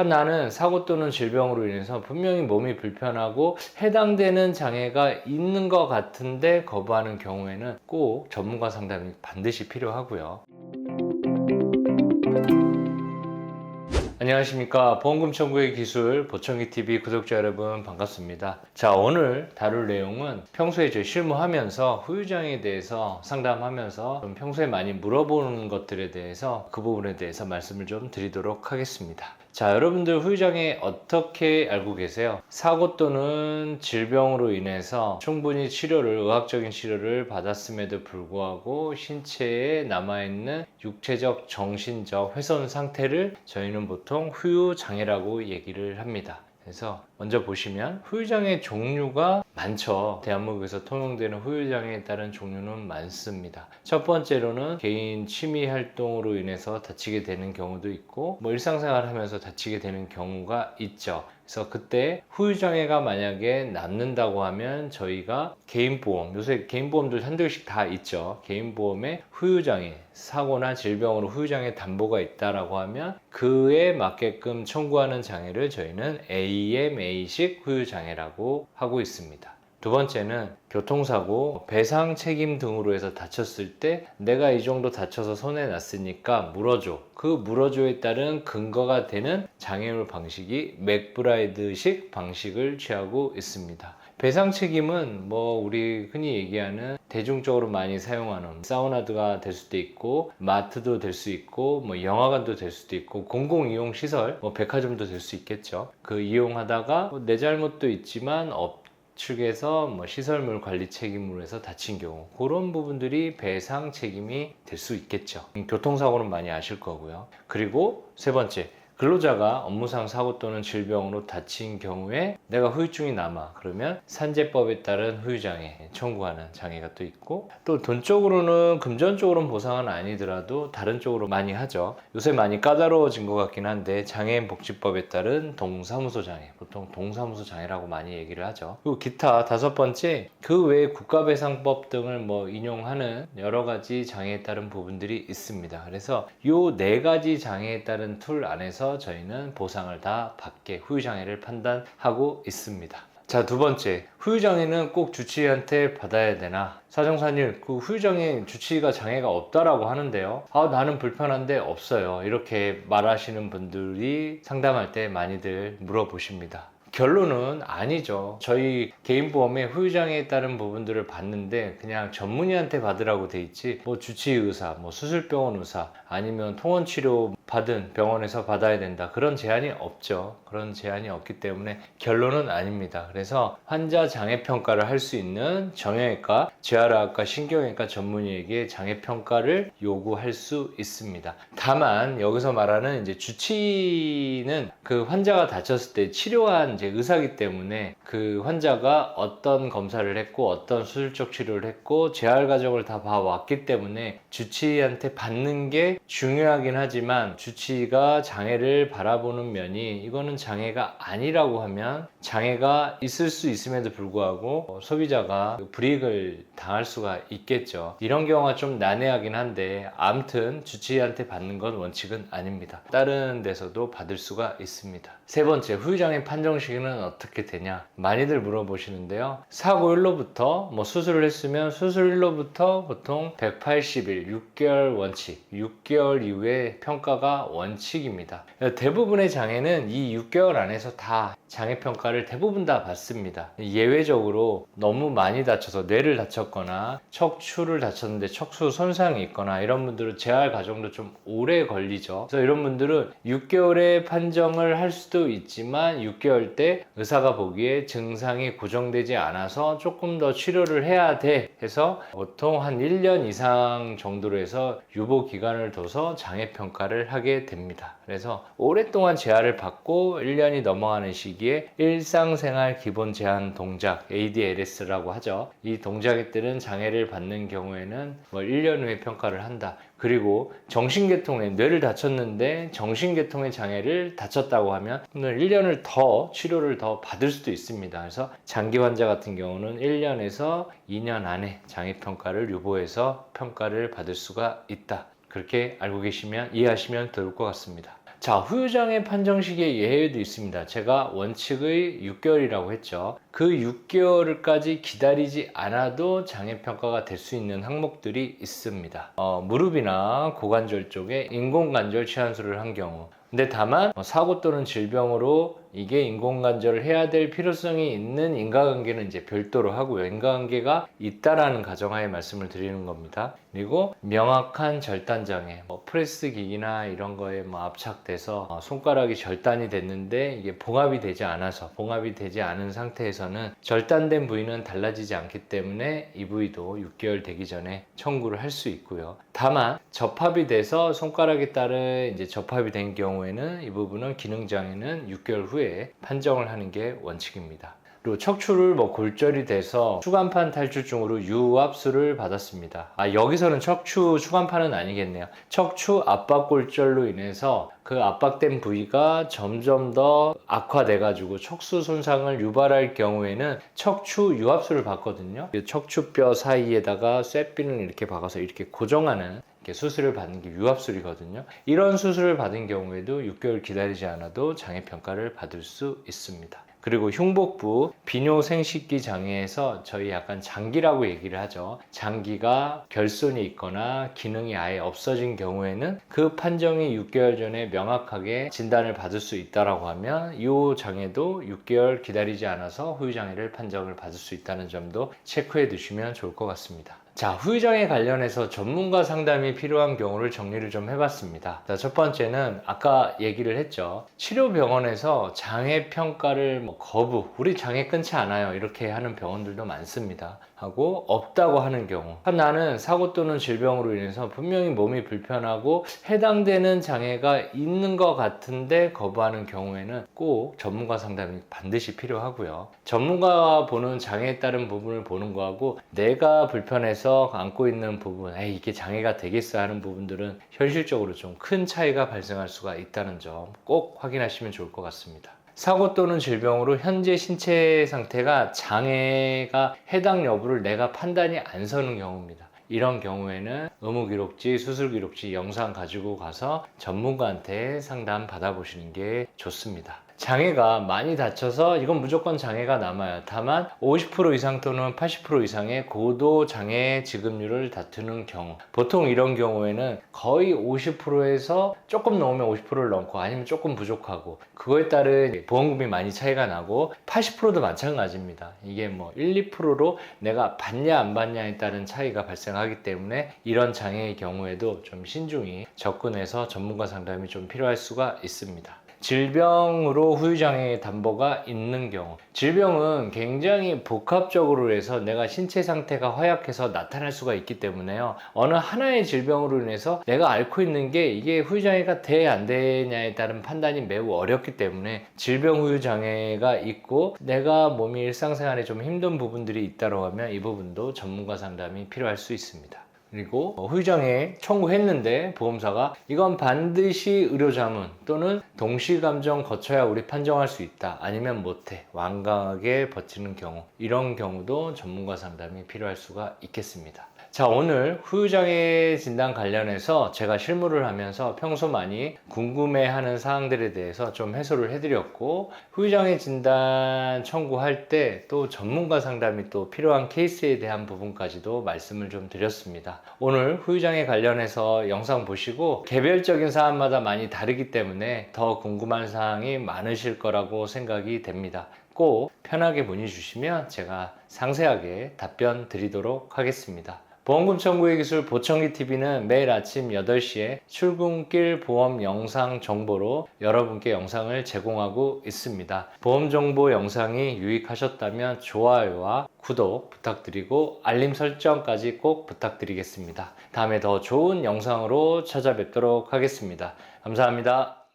나는 사고 또는 질병으로 인해서 분명히 몸이 불편하고 해당되는 장애가 있는 것 같은데 거부하는 경우에는 꼭 전문가 상담이 반드시 필요하고요. 안녕하십니까. 보험금 청구의 기술 보청기TV 구독자 여러분 반갑습니다. 자, 오늘 다룰 내용은 평소에 저희 실무하면서 후유장애에 대해서 상담하면서 좀 평소에 많이 물어보는 것들에 대해서 그 부분에 대해서 말씀을 좀 드리도록 하겠습니다. 자, 여러분들 후유장애 어떻게 알고 계세요? 사고 또는 질병으로 인해서 충분히 의학적인 치료를 받았음에도 불구하고 신체에 남아있는 육체적, 정신적 훼손 상태를 저희는 보통 후유장애라고 얘기를 합니다. 그래서 먼저 보시면 후유장애 종류가 많죠. 대한민국에서 통용되는 후유장애에 따른 종류는 많습니다. 첫 번째로는 개인 취미 활동으로 인해서 다치게 되는 경우도 있고 일상생활 하면서 다치게 되는 경우가 있죠. 그래서 그때 후유장애가 만약에 남는다고 하면 저희가 개인보험, 요새 개인보험들 한두 개씩 다 있죠. 개인보험에 후유장애, 사고나 질병으로 후유장애 담보가 있다라고 하면 그에 맞게끔 청구하는 장애를 저희는 AMA식 후유장애라고 하고 있습니다. 두 번째는 교통사고, 배상 책임 등으로 해서 다쳤을 때 내가 이 정도 다쳐서 손해 났으니까 물어줘. 그 물어줘에 따른 근거가 되는 장애물 방식이 맥브라이드식 방식을 취하고 있습니다. 배상 책임은 우리 흔히 얘기하는 대중적으로 많이 사용하는 사우나가 될 수도 있고 마트도 될 수 있고 영화관도 될 수도 있고 공공이용시설 백화점도 될 수 있겠죠. 그 이용하다가 내 잘못도 있지만 측에서 시설물 관리 책임으로 해서 다친 경우 그런 부분들이 배상 책임이 될 수 있겠죠. 교통사고는 많이 아실 거고요. 그리고 세 번째, 근로자가 업무상 사고 또는 질병으로 다친 경우에 내가 후유증이 남아 그러면 산재법에 따른 후유장애 청구하는 장애가 또 있고, 또 돈적으로는 금전적으로는 보상은 아니더라도 다른 쪽으로 많이 하죠. 요새 많이 까다로워진 것 같긴 한데 장애인복지법에 따른 동사무소 장애, 보통 동사무소 장애라고 많이 얘기를 하죠. 그리고 기타 다섯 번째, 그 외에 국가배상법 등을 인용하는 여러 가지 장애에 따른 부분들이 있습니다. 그래서 요 네 가지 장애에 따른 툴 안에서 저희는 보상을 다 받게 후유장애를 판단하고 있습니다. 자, 두 번째, 후유장애는 꼭 주치의한테 받아야 되나? 사정사님, 그 후유장애 주치의가 장애가 없다라고 하는데요. 나는 불편한데 없어요. 이렇게 말하시는 분들이 상담할 때 많이들 물어보십니다. 결론은 아니죠. 저희 개인보험에 후유장애에 따른 부분들을 받는데 그냥 전문의한테 받으라고 돼 있지 주치의의사, 수술병원 의사 아니면 통원치료 받은 병원에서 받아야 된다, 그런 제한이 없죠. 그런 제한이 없기 때문에 결론은 아닙니다. 그래서 환자 장애평가를 할 수 있는 정형외과, 재활의학과, 신경외과 전문의에게 장애평가를 요구할 수 있습니다. 다만 여기서 말하는 주치의는 그 환자가 다쳤을 때 치료한 의사이기 때문에 그 환자가 어떤 검사를 했고 어떤 수술적 치료를 했고 재활 과정을 다 봐왔기 때문에 주치의한테 받는 게 중요하긴 하지만 주치의가 장애를 바라보는 면이 이거는 장애가 아니라고 하면 장애가 있을 수 있음에도 불구하고 소비자가 불이익을 당할 수가 있겠죠. 이런 경우가 좀 난해하긴 한데 아무튼 주치의한테 받는 건 원칙은 아닙니다. 다른 데서도 받을 수가 있습니다. 세 번째, 후유장애 판정 시기는 어떻게 되냐? 많이들 물어보시는데요. 사고일로부터 수술을 했으면 수술일로부터 보통 180일, 6개월 원칙, 6개월 이후에 평가가 원칙입니다. 대부분의 장애는 이 6개월 안에서 다 장애평가를 대부분 다 받습니다. 예외적으로 너무 많이 다쳐서 뇌를 다쳤거나 척추를 다쳤는데 척수 손상이 있거나 이런 분들은 재활 과정도 좀 오래 걸리죠. 그래서 이런 분들은 6개월에 판정을 할 수도 있지만 6개월 때 의사가 보기에 증상이 고정되지 않아서 조금 더 치료를 해야 돼 해서 보통 한 1년 이상 정도로 해서 유보 기간을 둬서 장애평가를 하게 됩니다. 그래서 오랫동안 재활을 받고 1년이 넘어가는 시기에 일상생활 기본 제한 동작 ADLS라고 하죠. 이 동작에 따른 장애를 받는 경우에는 1년 후에 평가를 한다. 그리고 정신계통에 뇌를 다쳤는데 정신계통의 장애를 다쳤다고 하면 1년을 더 치료를 더 받을 수도 있습니다. 그래서 장기 환자 같은 경우는 1년에서 2년 안에 장애평가를 유보해서 평가를 받을 수가 있다. 그렇게 알고 계시면 이해하시면 좋을 것 같습니다. 자, 후유장애 판정식의 예외도 있습니다. 제가 원칙의 6개월이라고 했죠. 그 6개월까지 기다리지 않아도 장애평가가 될 수 있는 항목들이 있습니다. 무릎이나 고관절 쪽에 인공관절 치환술을 한 경우, 근데 다만 사고 또는 질병으로 이게 인공관절을 해야 될 필요성이 있는 인과관계는 이제 별도로 하고요. 인과관계가 있다라는 가정하에 말씀을 드리는 겁니다. 그리고 명확한 절단장애, 프레스 기기나 이런 거에 압착돼서 손가락이 절단이 됐는데 이게 봉합이 되지 않아서, 봉합이 되지 않은 상태에서는 절단된 부위는 달라지지 않기 때문에 이 부위도 6개월 되기 전에 청구를 할 수 있고요. 다만 접합이 돼서 손가락에 따른 이제 접합이 된 경우에는 이 부분은 기능장애는 6개월 후에 판정을 하는 게 원칙입니다. 그리고 척추를 골절이 돼서 추간판 탈출증으로 유압수를 받았습니다. 여기서는 척추 추간판은 아니겠네요. 척추 압박골절로 인해서 그 압박된 부위가 점점 더 악화돼 가지고 척수 손상을 유발할 경우에는 척추 유압수를 받거든요. 척추뼈 사이에다가 쇠핀을 이렇게 박아서 이렇게 고정하는 수술을 받는 게 유압술이거든요. 이런 수술을 받은 경우에도 6개월 기다리지 않아도 장애평가를 받을 수 있습니다. 그리고 흉복부 비뇨생식기 장애에서 저희 약간 장기라고 얘기를 하죠. 장기가 결손이 있거나 기능이 아예 없어진 경우에는 그 판정이 6개월 전에 명확하게 진단을 받을 수 있다라고 하면 이 장애도 6개월 기다리지 않아서 후유장애를 판정을 받을 수 있다는 점도 체크해 두시면 좋을 것 같습니다. 자, 후유장애 관련해서 전문가 상담이 필요한 경우를 정리를 좀 해봤습니다. 자, 첫 번째는 아까 얘기를 했죠. 치료병원에서 장애평가를 거부, 우리 장애 끊지 않아요, 이렇게 하는 병원들도 많습니다. 하고 없다고 하는 경우, 나는 사고 또는 질병으로 인해서 분명히 몸이 불편하고 해당되는 장애가 있는 것 같은데 거부하는 경우에는 꼭 전문가 상담이 반드시 필요하고요. 전문가가 보는 장애에 따른 부분을 보는 거하고 내가 불편해서 안고 있는 부분, 이게 장애가 되겠어 하는 부분들은 현실적으로 좀 큰 차이가 발생할 수가 있다는 점 꼭 확인하시면 좋을 것 같습니다. 사고 또는 질병으로 현재 신체 상태가 장애가 해당 여부를 내가 판단이 안 서는 경우입니다. 이런 경우에는 의무기록지, 수술기록지 영상 가지고 가서 전문가한테 상담 받아보시는 게 좋습니다. 장애가 많이 다쳐서 이건 무조건 장애가 남아요. 다만 50% 이상 또는 80% 이상의 고도 장애 지급률을 다투는 경우, 보통 이런 경우에는 거의 50%에서 조금 넘으면 50%를 넘고 아니면 조금 부족하고, 그거에 따른 보험금이 많이 차이가 나고 80%도 마찬가지입니다. 이게 1, 2%로 내가 받냐 안 받냐에 따른 차이가 발생하기 때문에 이런 장애의 경우에도 좀 신중히 접근해서 전문가 상담이 좀 필요할 수가 있습니다. 질병으로 후유장애 담보가 있는 경우, 질병은 굉장히 복합적으로 해서 내가 신체 상태가 허약해서 나타날 수가 있기 때문에요. 어느 하나의 질병으로 인해서 내가 앓고 있는 게 이게 후유장애가 돼 안 되냐에 따른 판단이 매우 어렵기 때문에 질병 후유장애가 있고 내가 몸이 일상생활에 좀 힘든 부분들이 있다고 하면 이 부분도 전문가 상담이 필요할 수 있습니다. 그리고 후유장애 청구했는데 보험사가 이건 반드시 의료자문 또는 동시감정 거쳐야 우리 판정할 수 있다, 아니면 못해, 완강하게 버티는 경우, 이런 경우도 전문가 상담이 필요할 수가 있겠습니다. 자, 오늘 후유장애 진단 관련해서 제가 실무를 하면서 평소 많이 궁금해하는 사항들에 대해서 좀 해소를 해드렸고, 후유장애 진단 청구할 때 또 전문가 상담이 또 필요한 케이스에 대한 부분까지도 말씀을 좀 드렸습니다. 오늘 후유장애 관련해서 영상 보시고 개별적인 사안마다 많이 다르기 때문에 더 궁금한 사항이 많으실 거라고 생각이 됩니다. 꼭 편하게 문의 주시면 제가 상세하게 답변 드리도록 하겠습니다. 보험금 청구의 기술 보청기TV는 매일 아침 8시에 출근길 보험 영상 정보로 여러분께 영상을 제공하고 있습니다. 보험 정보 영상이 유익하셨다면 좋아요와 구독 부탁드리고 알림 설정까지 꼭 부탁드리겠습니다. 다음에 더 좋은 영상으로 찾아뵙도록 하겠습니다. 감사합니다.